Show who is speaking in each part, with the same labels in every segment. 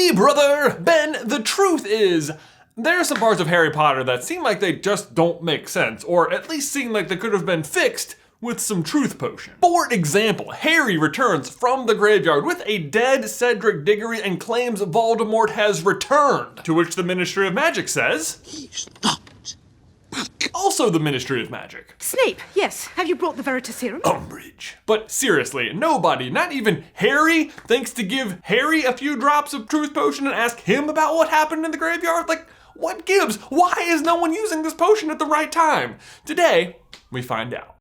Speaker 1: Hey brother! Ben, the truth is, there are some parts of Harry Potter that seem like they just don't make sense, or at least seem like they could have been fixed with some truth potion. For example, Harry returns from the graveyard with a dead Cedric Diggory and claims Voldemort has returned, to which the Ministry of Magic says,
Speaker 2: "He's not back."
Speaker 1: Also the Ministry of Magic.
Speaker 3: Snape, yes. Have you brought the Veritaserum?
Speaker 1: Umbridge. But seriously, nobody, not even Harry, thinks to give Harry a few drops of truth potion and ask him about what happened in the graveyard? Like, what gives? Why is no one using this potion at the right time? Today, we find out.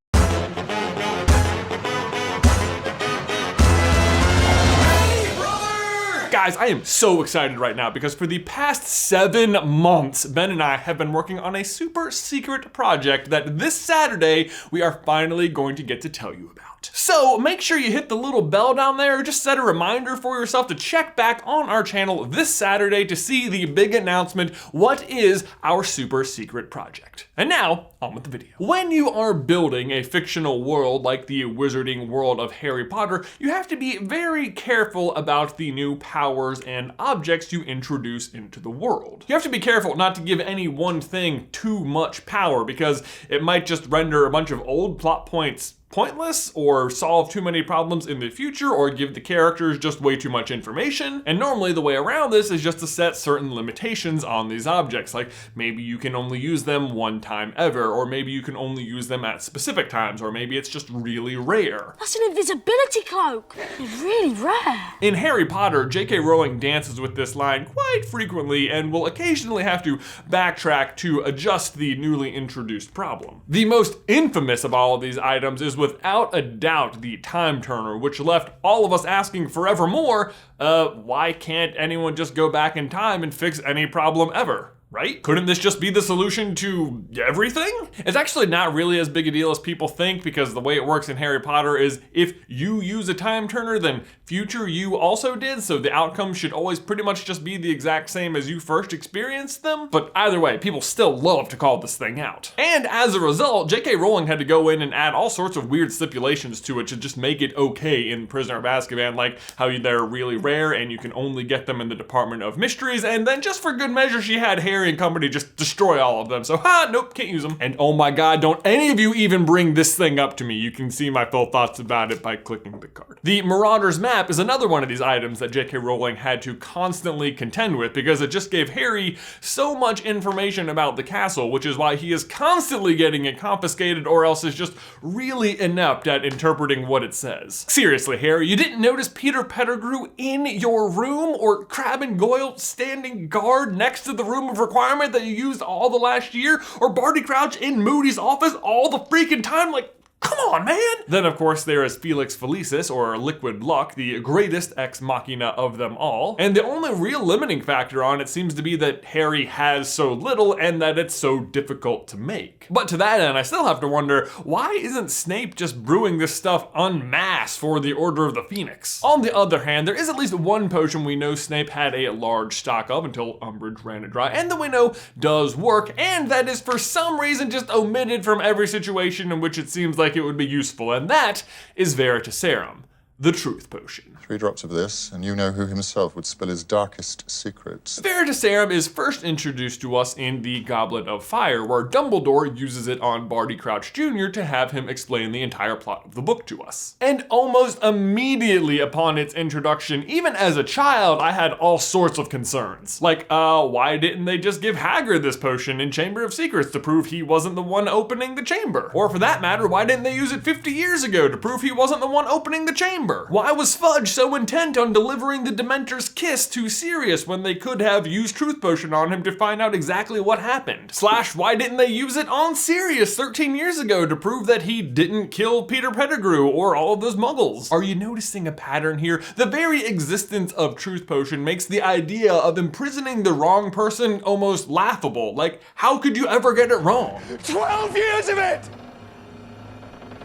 Speaker 1: Guys, I am so excited right now because for the past 7 months, Ben and I have been working on a super secret project that this Saturday we are finally going to get to tell you about. So make sure you hit the little bell down there, or just set a reminder for yourself to check back on our channel this Saturday to see the big announcement, what is our super secret project. And now, on with the video. When you are building a fictional world like the wizarding world of Harry Potter, you have to be very careful about the new powers and objects you introduce into the world. You have to be careful not to give any one thing too much power, because it might just render a bunch of old plot points pointless, or solve too many problems in the future, or give the characters just way too much information. And normally the way around this is just to set certain limitations on these objects, like maybe you can only use them one time ever, or maybe you can only use them at specific times, or maybe it's just really rare.
Speaker 4: That's an invisibility cloak. It's really rare.
Speaker 1: In Harry Potter, J.K. Rowling dances with this line quite frequently and will occasionally have to backtrack to adjust the newly introduced problem. The most infamous of all of these items is without a doubt the time turner, which left all of us asking forevermore, why can't anyone just go back in time and fix any problem ever? Right? Couldn't this just be the solution to everything? It's actually not really as big a deal as people think, because the way it works in Harry Potter is if you use a time turner, then future you also did, so the outcome should always pretty much just be the exact same as you first experienced them. But either way, people still love to call this thing out. And as a result, J.K. Rowling had to go in and add all sorts of weird stipulations to it to just make it okay in Prisoner of Azkaban, like how they're really rare and you can only get them in the Department of Mysteries, and then just for good measure, she had Harry and company just destroy all of them. So, nope, can't use them. And oh my god, don't any of you even bring this thing up to me. You can see my full thoughts about it by clicking the card. The Marauders Map is another one of these items that J.K. Rowling had to constantly contend with, because it just gave Harry so much information about the castle, which is why he is constantly getting it confiscated, or else is just really inept at interpreting what it says. Seriously, Harry, you didn't notice Peter Pettigrew in your room, or Crabbe and Goyle standing guard next to the room of requirement that you used all the last year, or Barty Crouch in Moody's office all the freaking time? Like, come on, man! Then, of course, there is Felix Felicis, or Liquid Luck, the greatest ex machina of them all. And the only real limiting factor on it seems to be that Harry has so little and that it's so difficult to make. But to that end, I still have to wonder, why isn't Snape just brewing this stuff en masse for the Order of the Phoenix? On the other hand, there is at least one potion we know Snape had a large stock of until Umbridge ran it dry, and that we know does work, and that is for some reason just omitted from every situation in which it seems like it would be useful, and that is Veritaserum, the truth potion.
Speaker 2: 3 drops of this, and you know who himself would spill his darkest secrets.
Speaker 1: Veritaserum is first introduced to us in the Goblet of Fire, where Dumbledore uses it on Barty Crouch Jr. to have him explain the entire plot of the book to us. And almost immediately upon its introduction, even as a child, I had all sorts of concerns. Like, why didn't they just give Hagrid this potion in Chamber of Secrets to prove he wasn't the one opening the chamber? Or for that matter, why didn't they use it 50 years ago to prove he wasn't the one opening the chamber? Why was Fudge so intent on delivering the Dementor's kiss to Sirius when they could have used Truth Potion on him to find out exactly what happened? Slash, why didn't they use it on Sirius 13 years ago to prove that he didn't kill Peter Pettigrew or all of those muggles? Are you noticing a pattern here? The very existence of Truth Potion makes the idea of imprisoning the wrong person almost laughable. Like, how could you ever get it wrong?
Speaker 5: 12 years of it!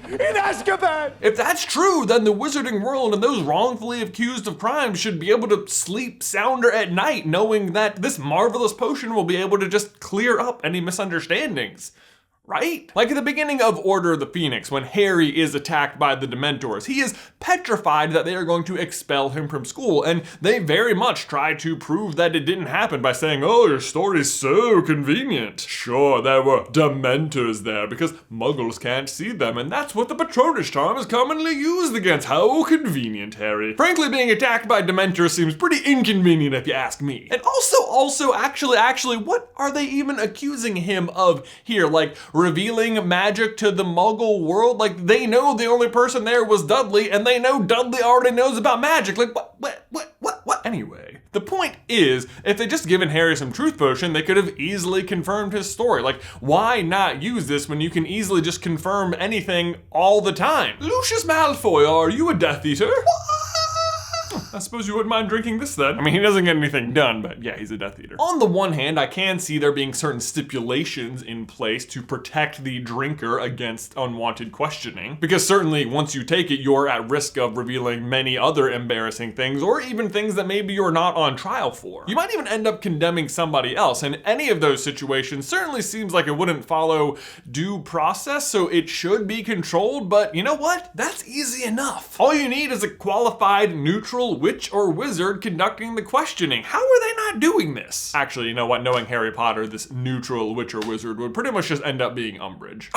Speaker 5: In Azkaban!
Speaker 1: If that's true, then the wizarding world and those wrongfully accused of crimes should be able to sleep sounder at night, knowing that this marvelous potion will be able to just clear up any misunderstandings. Right? Like at the beginning of Order of the Phoenix, when Harry is attacked by the Dementors, he is petrified that they are going to expel him from school, and they very much try to prove that it didn't happen by saying, oh, your story's so convenient. Sure, there were Dementors there because Muggles can't see them, and that's what the Patronus charm is commonly used against. How convenient, Harry. Frankly, being attacked by Dementors seems pretty inconvenient if you ask me. And also, actually, what are they even accusing him of here? Like, revealing magic to the Muggle world? Like, they know the only person there was Dudley, and they know Dudley already knows about magic. Like, what? Anyway, the point is, if they'd just given Harry some truth potion, they could have easily confirmed his story. Like, why not use this when you can easily just confirm anything all the time? Lucius Malfoy, are you a Death Eater? I suppose you wouldn't mind drinking this then. I mean, he doesn't get anything done, but yeah, he's a Death Eater. On the one hand, I can see there being certain stipulations in place to protect the drinker against unwanted questioning, because certainly once you take it, you're at risk of revealing many other embarrassing things, or even things that maybe you're not on trial for. You might even end up condemning somebody else, and any of those situations certainly seems like it wouldn't follow due process, so it should be controlled, but you know what? That's easy enough. All you need is a qualified, neutral witch or wizard conducting the questioning. How are they not doing this? Actually, you know what? Knowing Harry Potter, this neutral witch or wizard would pretty much just end up being Umbridge.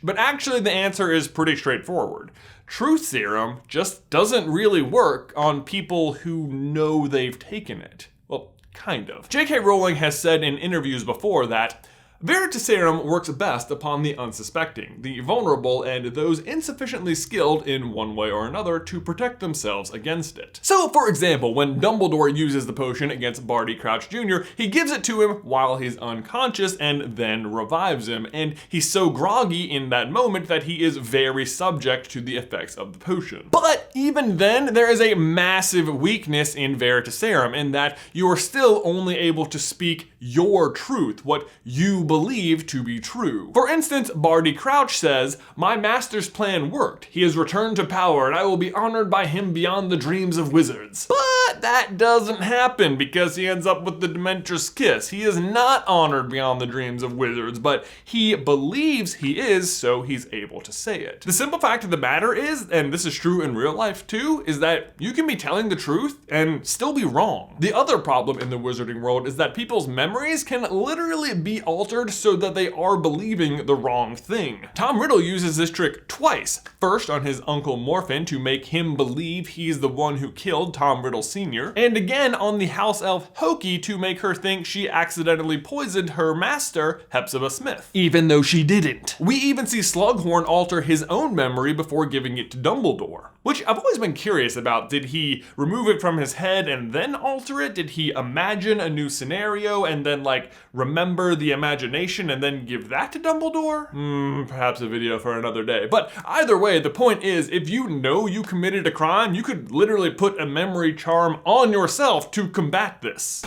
Speaker 1: But actually, the answer is pretty straightforward. Truth serum just doesn't really work on people who know they've taken it. Well, kind of. J.K. Rowling has said in interviews before that Veritaserum works best upon the unsuspecting, the vulnerable, and those insufficiently skilled in one way or another to protect themselves against it. So, for example, when Dumbledore uses the potion against Barty Crouch Jr., he gives it to him while he's unconscious and then revives him, and he's so groggy in that moment that he is very subject to the effects of the potion. But even then, there is a massive weakness in Veritaserum in that you are still only able to speak your truth, what you believe to be true. For instance, Barty Crouch says, "My master's plan worked. He has returned to power, and I will be honored by him beyond the dreams of wizards." But that doesn't happen because he ends up with the Dementor's kiss. He is not honored beyond the dreams of wizards, but he believes he is, so he's able to say it. The simple fact of the matter is, and this is true in real life too, is that you can be telling the truth and still be wrong. The other problem in the wizarding world is that people's memories can literally be altered so that they are believing the wrong thing. Tom Riddle uses this trick twice. First on his uncle Morphin to make him believe he's the one who killed Tom Riddle Sr., and again on the house elf Hokey to make her think she accidentally poisoned her master, Hepzibah Smith, even though she didn't. We even see Slughorn alter his own memory before giving it to Dumbledore, which I've always been curious about. Did he remove it from his head and then alter it? Did he imagine a new scenario and then remember the imagination and then give that to Dumbledore? Perhaps a video for another day. But either way, the point is, if you know you committed a crime, you could literally put a memory charm on yourself to combat this.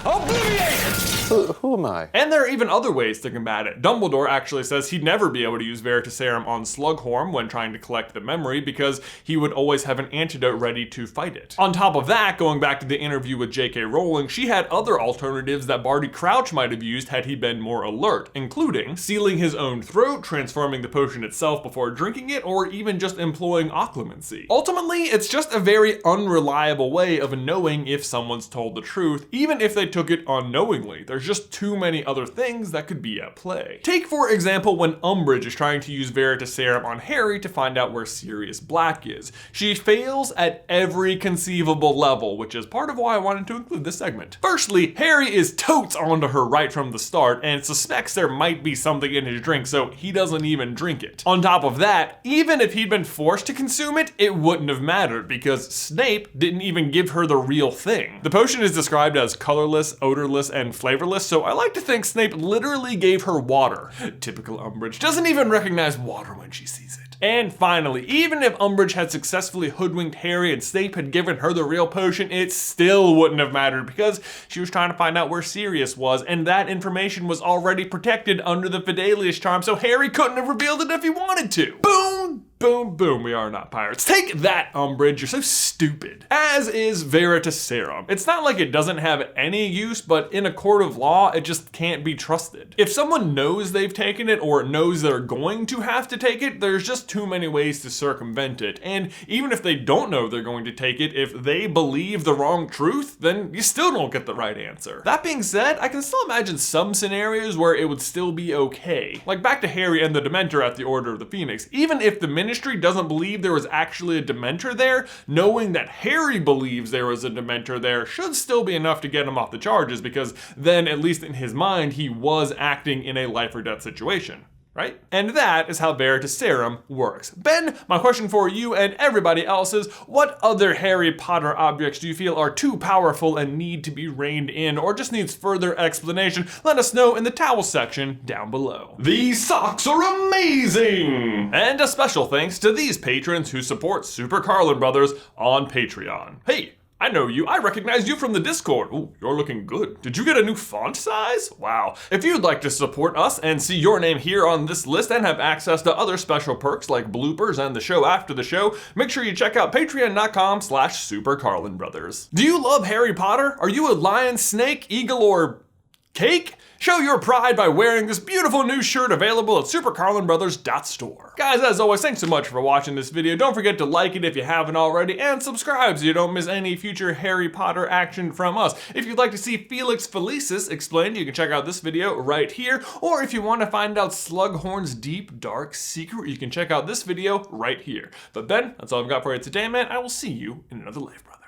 Speaker 6: Who am I?
Speaker 1: And there are even other ways to combat it. Dumbledore actually says he'd never be able to use Veritaserum on Slughorn when trying to collect the memory because he would always have an antidote ready to fight it. On top of that, going back to the interview with J.K. Rowling, she had other alternatives that Barty Crouch might have used had he been more alert, including sealing his own throat, transforming the potion itself before drinking it, or even just employing occlumency. Ultimately, it's just a very unreliable way of knowing if someone's told the truth, even if they took it unknowingly. There's just too many other things that could be at play. Take, for example, when Umbridge is trying to use Veritaserum on Harry to find out where Sirius Black is. She fails at every conceivable level, which is part of why I wanted to include this segment. Firstly, Harry is totes onto her right from the start and suspects there might be something in his drink, so he doesn't even drink it. On top of that, even if he'd been forced to consume it, it wouldn't have mattered because Snape didn't even give her the real thing. The potion is described as colorless, odorless, and flavorless, so I like to think Snape literally gave her water. Typical Umbridge. Doesn't even recognize water when she sees it. And finally, even if Umbridge had successfully hoodwinked Harry and Snape had given her the real potion, it still wouldn't have mattered because she was trying to find out where Sirius was, and that information was already protected under the Fidelius charm, so Harry couldn't have revealed it if he wanted to. Boom! Boom, boom, we are not pirates. Take that, Umbridge, you're so stupid. As is Veritaserum. It's not like it doesn't have any use, but in a court of law, it just can't be trusted. If someone knows they've taken it or knows they're going to have to take it, there's just too many ways to circumvent it. And even if they don't know they're going to take it, if they believe the wrong truth, then you still don't get the right answer. That being said, I can still imagine some scenarios where it would still be okay. Like back to Harry and the Dementor at the Order of the Phoenix. Even if the Ministry doesn't believe there was actually a Dementor there, knowing that Harry believes there was a Dementor there should still be enough to get him off the charges, because then, at least in his mind, he was acting in a life or death situation. Right? And that is how Veritaserum works. Ben, my question for you and everybody else is, what other Harry Potter objects do you feel are too powerful and need to be reined in, or just needs further explanation? Let us know in the towel section down below. These socks are amazing! And a special thanks to these patrons who support Super Carlin Brothers on Patreon. Hey! I know you. I recognize you from the Discord. Ooh, you're looking good. Did you get a new font size? Wow. If you'd like to support us and see your name here on this list and have access to other special perks like bloopers and the show after the show, make sure you check out patreon.com/supercarlinbrothers. Do you love Harry Potter? Are you a lion, snake, eagle, or cake? Show your pride by wearing this beautiful new shirt available at supercarlinbrothers.store. Guys, as always, thanks so much for watching this video. Don't forget to like it if you haven't already, and subscribe so you don't miss any future Harry Potter action from us. If you'd like to see Felix Felicis explained, you can check out this video right here, or if you want to find out Slughorn's deep, dark secret, you can check out this video right here. But Ben, that's all I've got for you today, man. I will see you in another life, brother.